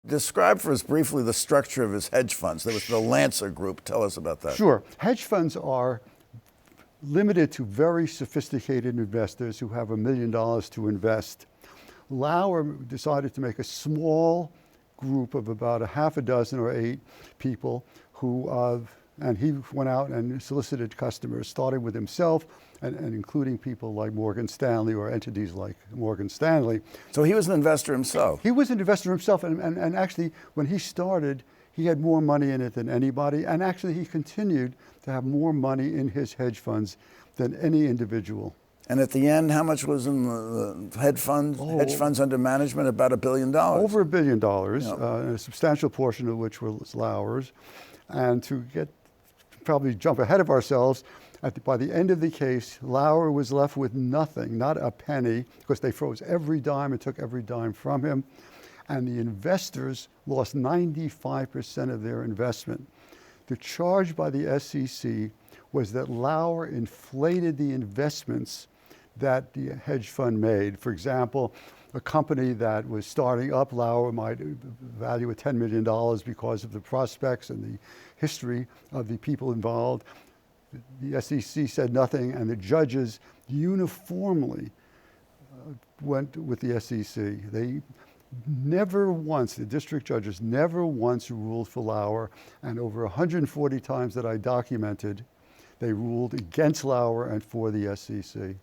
Describe for us briefly the structure of his hedge funds. There was the Lancer Group. Tell us about that. Sure. Hedge funds are limited to very sophisticated investors who have $1 million to invest. Lauer decided to make a small group of about a half a dozen or 8 people who, and he went out and solicited customers, starting with himself and including people like Morgan Stanley or entities like Morgan Stanley. So he was an investor himself. He was an investor himself, and actually when he started, he had more money in it than anybody, and actually he continued to have more money in his hedge funds than any individual. And at the end, how much was in the hedge funds under management? About $1 billion. Over $1 billion, Yeah. a substantial portion of which was Lauer's. And to probably jump ahead of ourselves, by the end of the case, Lauer was left with nothing, not a penny, because they froze every dime and took every dime from him. And the investors lost 95% of their investment. The charge by the SEC was that Lauer inflated the investments that the hedge fund made. For example, a company that was starting up, Lauer might value at $10 million because of the prospects and the history of the people involved. The SEC said nothing, and the judges uniformly went with the SEC. They never once, the district judges never once ruled for Lauer, and over 140 times that I documented, they ruled against Lauer and for the SEC.